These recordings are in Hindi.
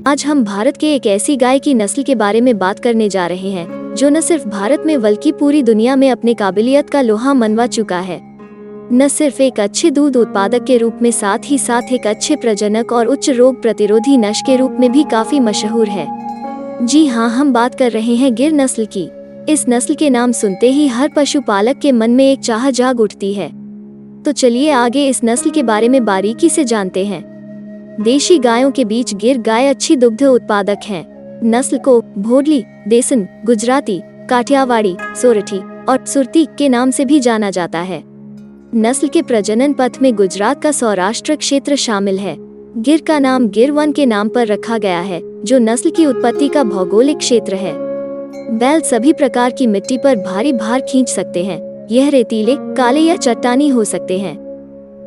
आज हम भारत के एक ऐसी गाय की नस्ल के बारे में बात करने जा रहे हैं जो न सिर्फ भारत में बल्कि पूरी दुनिया में अपने काबिलियत का लोहा मनवा चुका है। न सिर्फ एक अच्छे दूध उत्पादक के रूप में, साथ ही साथ एक अच्छे प्रजनक और उच्च रोग प्रतिरोधी नस्ल के रूप में भी काफी मशहूर है। जी हाँ, हम बात कर रहे हैं गिर नस्ल की। इस नस्ल के नाम सुनते ही हर पशुपालक के मन में एक चाह जाग उठती है। तो चलिए आगे इस नस्ल के बारे में बारीकी से जानते हैं। देशी गायों के बीच गिर गाय अच्छी दुग्ध उत्पादक हैं। नस्ल को भोडली, देसन, गुजराती, काठियावाड़ी, सोरठी और सुरती के नाम से भी जाना जाता है। नस्ल के प्रजनन पथ में गुजरात का सौराष्ट्र क्षेत्र शामिल है। गिर का नाम गिर वन के नाम पर रखा गया है, जो नस्ल की उत्पत्ति का भौगोलिक क्षेत्र है। बैल सभी प्रकार की मिट्टी पर भारी भार खींच सकते हैं। यह रेतीले, काले या चट्टानी हो सकते हैं।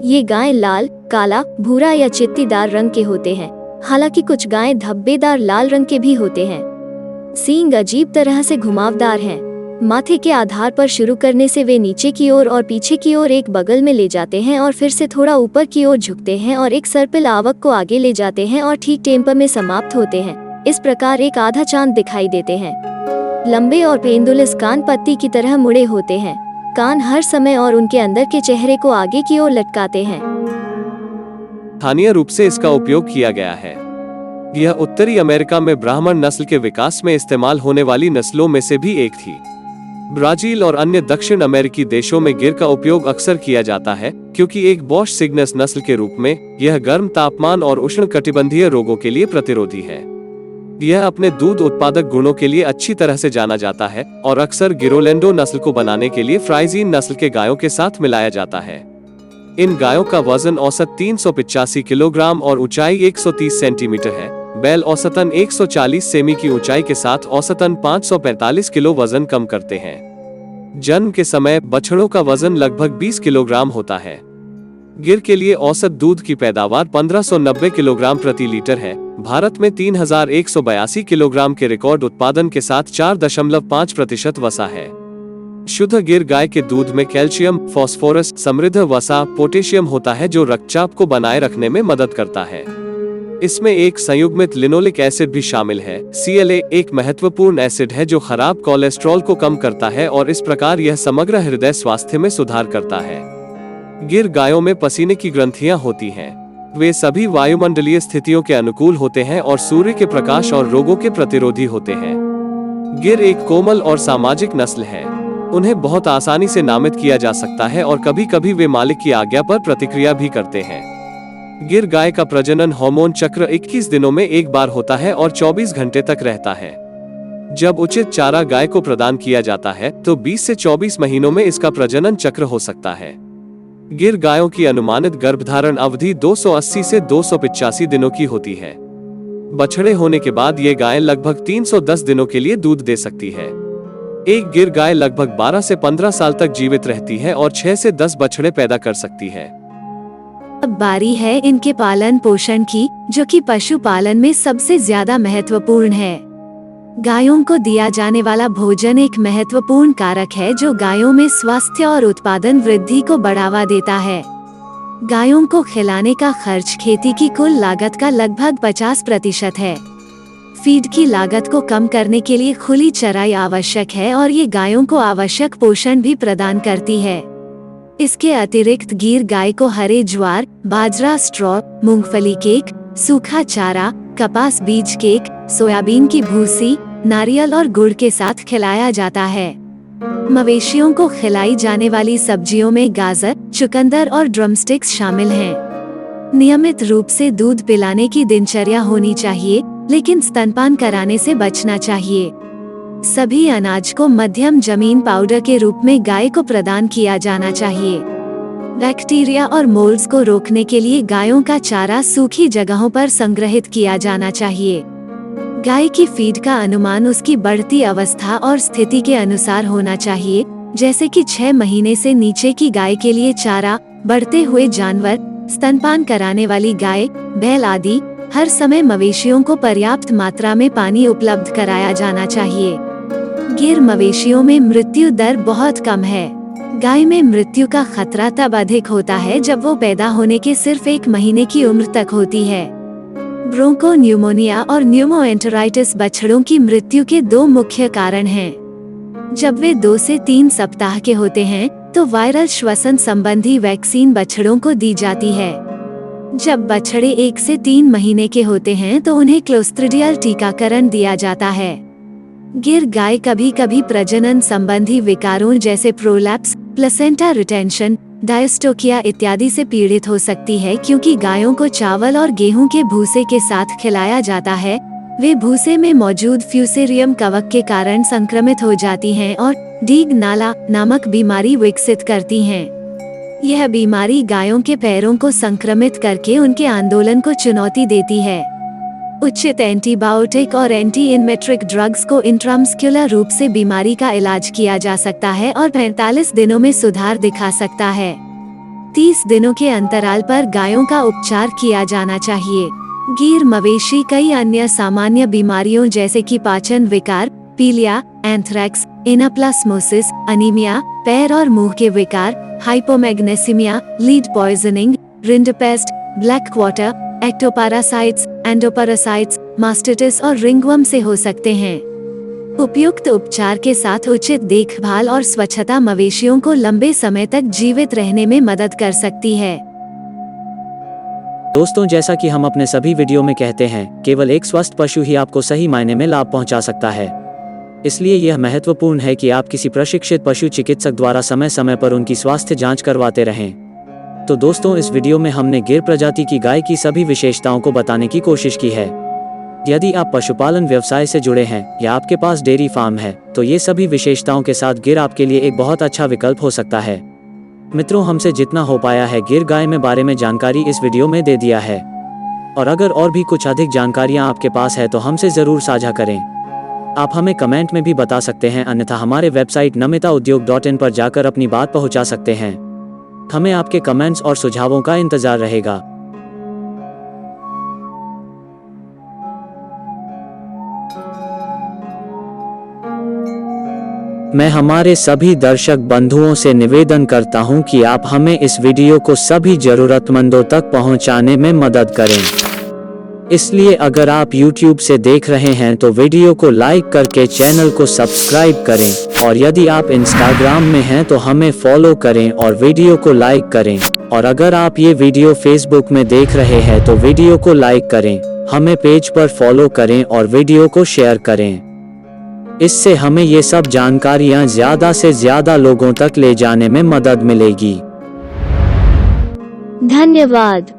ये गायें लाल, काला, भूरा या चित्तीदार रंग के होते हैं। हालांकि कुछ गायें धब्बेदार लाल रंग के भी होते हैं। सींग अजीब तरह से घुमावदार हैं। माथे के आधार पर शुरू करने से वे नीचे की ओर और पीछे की ओर एक बगल में ले जाते हैं और फिर से थोड़ा ऊपर की ओर झुकते हैं और एक सर्पिल आवक को आगे ले जाते हैं और ठीक टेम्पर में समाप्त होते हैं। इस प्रकार एक आधा चांद दिखाई देते हैं। लंबे और पेंडुलस कान पत्ती की तरह मुड़े होते हैं। कान हर समय और उनके अंदर के चेहरे को आगे की ओर लटकाते हैं। स्थानीय रूप से इसका उपयोग किया गया है। यह उत्तरी अमेरिका में ब्राह्मण नस्ल के विकास में इस्तेमाल होने वाली नस्लों में से भी एक थी। ब्राजील और अन्य दक्षिण अमेरिकी देशों में गिर का उपयोग अक्सर किया जाता है, क्योंकि एक बॉश सिग्नस नस्ल के रूप में यह गर्म तापमान और उष्णकटिबंधीय रोगों के लिए प्रतिरोधी है। यह अपने दूध उत्पादक गुणों के लिए अच्छी तरह से जाना जाता है और अक्सर गिरोलेंडो नस्ल को बनाने के लिए फ्राइजीन नस्ल के गायों के साथ मिलाया जाता है। इन गायों का वजन औसत 385 किलोग्राम और ऊंचाई 130 सेंटीमीटर है। बैल औसतन 140 सेमी की ऊंचाई के साथ औसतन 545 किलो वजन कम करते हैं। जन्म के समय बछड़ों का वजन लगभग 20 किलोग्राम होता है। गिर के लिए औसत दूध की पैदावार 1590 किलोग्राम प्रति लीटर है। भारत में 3182 किलोग्राम के रिकॉर्ड उत्पादन के साथ 4.5% वसा है। शुद्ध गिर गाय के दूध में कैल्शियम, फास्फोरस समृद्ध वसा, पोटेशियम होता है, जो रक्तचाप को बनाए रखने में मदद करता है। इसमें एक संयुग्मित लिनोलिक एसिड भी शामिल है। CLA एक महत्वपूर्ण एसिड है जो खराब कोलेस्ट्रॉल को कम करता है और इस प्रकार यह समग्र हृदय स्वास्थ्य में सुधार करता है। गिर गायों में पसीने की ग्रंथियां होती हैं। वे सभी वायुमंडलीय स्थितियों के अनुकूल होते हैं और सूर्य के प्रकाश और रोगों के प्रतिरोधी होते हैं। गिर एक कोमल और सामाजिक नस्ल है। उन्हें बहुत आसानी से नामित किया जा सकता है और कभी कभी वे मालिक की आज्ञा पर प्रतिक्रिया भी करते हैं। गिर गाय का प्रजनन हार्मोन चक्र 21 दिनों में एक बार होता है और 24 घंटे तक रहता है। जब उचित चारा गाय को प्रदान किया जाता है तो 20 से 24 महीनों में इसका प्रजनन चक्र हो सकता है। गिर गायों की अनुमानित गर्भधारण अवधि 280 से 285 दिनों की होती है। बछड़े होने के बाद ये गायें लगभग 310 दिनों के लिए दूध दे सकती है। एक गिर गाय लगभग 12 से 15 साल तक जीवित रहती है और 6 से 10 बछड़े पैदा कर सकती है। अब बारी है इनके पालन पोषण की, जो कि पशुपालन में सबसे ज्यादा महत्वपूर्ण है। गायों को दिया जाने वाला भोजन एक महत्वपूर्ण कारक है जो गायों में स्वास्थ्य और उत्पादन वृद्धि को बढ़ावा देता है। गायों को खिलाने का खर्च खेती की कुल लागत का लगभग 50% है। फीड की लागत को कम करने के लिए खुली चराई आवश्यक है और ये गायों को आवश्यक पोषण भी प्रदान करती है। इसके अतिरिक्त गिर गाय को हरे ज्वार, बाजरा, स्ट्रॉ, मूंगफली केक, सूखा चारा, कपास बीज केक, सोयाबीन की भूसी, नारियल और गुड़ के साथ खिलाया जाता है। मवेशियों को खिलाई जाने वाली सब्जियों में गाजर, चुकंदर और ड्रमस्टिक्स शामिल हैं। नियमित रूप से दूध पिलाने की दिनचर्या होनी चाहिए, लेकिन स्तनपान कराने से बचना चाहिए। सभी अनाज को मध्यम जमीन पाउडर के रूप में गाय को प्रदान किया जाना चाहिए। बैक्टीरिया और मोल्ड्स को रोकने के लिए गायों का चारा सूखी जगहों पर संग्रहित किया जाना चाहिए। गाय की फीड का अनुमान उसकी बढ़ती अवस्था और स्थिति के अनुसार होना चाहिए, जैसे कि 6 महीने से नीचे की गाय के लिए चारा, बढ़ते हुए जानवर, स्तनपान कराने वाली गाय, बैल आदि। हर समय मवेशियों को पर्याप्त मात्रा में पानी उपलब्ध कराया जाना चाहिए। गिर मवेशियों में मृत्यु दर बहुत कम है। गाय में मृत्यु का खतरा तब अधिक होता है जब वो पैदा होने के सिर्फ 1 महीने की उम्र तक होती है। ब्रोंको न्यूमोनिया और न्यूमोएंटेराइटिस बछड़ों की मृत्यु के 2 मुख्य कारण हैं। जब वे 2 से 3 सप्ताह के होते हैं तो वायरल श्वसन संबंधी वैक्सीन बछड़ों को दी जाती है। जब बछड़े 1 से 3 महीने के होते हैं तो उन्हें क्लोस्ट्रिडियल टीकाकरण दिया जाता है। गिर गाय कभी कभी प्रजनन संबंधी विकारों जैसे प्रोलैप्स, प्लेसेंटा रिटेंशन, डायस्टोकिया इत्यादि से पीड़ित हो सकती है, क्योंकि गायों को चावल और गेहूं के भूसे के साथ खिलाया जाता है। वे भूसे में मौजूद फ्यूसेरियम कवक के कारण संक्रमित हो जाती हैं और डीग नाला नामक बीमारी विकसित करती हैं। यह बीमारी गायों के पैरों को संक्रमित करके उनके आंदोलन को चुनौती देती है। उचित एंटीबायोटिक और एंटी इनमेट्रिक ड्रग्स को इंट्रामस्क्यूलर रूप से बीमारी का इलाज किया जा सकता है और 45 दिनों में सुधार दिखा सकता है। 30 दिनों के अंतराल पर गायों का उपचार किया जाना चाहिए। गीर मवेशी कई अन्य सामान्य बीमारियों जैसे कि पाचन विकार, पीलिया, एंथ्रैक्स, एनाप्लास्मोसिस, अनीमिया, पैर और मुंह के विकार, hypomagnesaemia, lead poisoning, rinderpest, black quarter, ectoparasites, endoparasites, mastitis और रिंगवर्म से हो सकते हैं। उपयुक्त उपचार के साथ उचित देखभाल और स्वच्छता मवेशियों को लंबे समय तक जीवित रहने में मदद कर सकती है। दोस्तों, जैसा कि हम अपने सभी वीडियो में कहते हैं, केवल एक स्वस्थ पशु ही आपको सही मायने में लाभ पहुंचा सकता है। इसलिए यह महत्वपूर्ण है कि आप किसी प्रशिक्षित पशु चिकित्सक द्वारा समय समय पर उनकी स्वास्थ्य जांच करवाते रहें। तो दोस्तों, इस वीडियो में हमने गिर प्रजाति की गाय की सभी विशेषताओं को बताने की कोशिश की है। यदि आप पशुपालन व्यवसाय से जुड़े हैं या आपके पास डेयरी फार्म है तो ये सभी विशेषताओं के साथ गिर आपके लिए एक बहुत अच्छा विकल्प हो सकता है। मित्रों, हमसे जितना हो पाया है गिर गाय में बारे में जानकारी इस वीडियो में दे दिया है। और अगर और भी कुछ अधिक जानकारियाँ आपके पास है तो हमसे ज़रूर साझा करें। आप हमें कमेंट में भी बता सकते हैं, अन्यथा हमारे वेबसाइट namitaudyog.in पर जाकर अपनी बात पहुंचा सकते हैं। हमें आपके कमेंट्स और सुझावों का इंतजार रहेगा। मैं हमारे सभी दर्शक बंधुओं से निवेदन करता हूं कि आप हमें इस वीडियो को सभी जरूरतमंदों तक पहुंचाने में मदद करें। इसलिए अगर आप YouTube से देख रहे हैं तो वीडियो को लाइक करके चैनल को सब्सक्राइब करें, और यदि आप Instagram में हैं तो हमें फॉलो करें और वीडियो को लाइक करें। और अगर आप ये वीडियो Facebook में देख रहे हैं तो वीडियो को लाइक करें, हमें पेज पर फॉलो करें और वीडियो को शेयर करें। इससे हमें ये सब जानकारियाँ ज़्यादा से ज़्यादा लोगों तक ले जाने में मदद मिलेगी। धन्यवाद।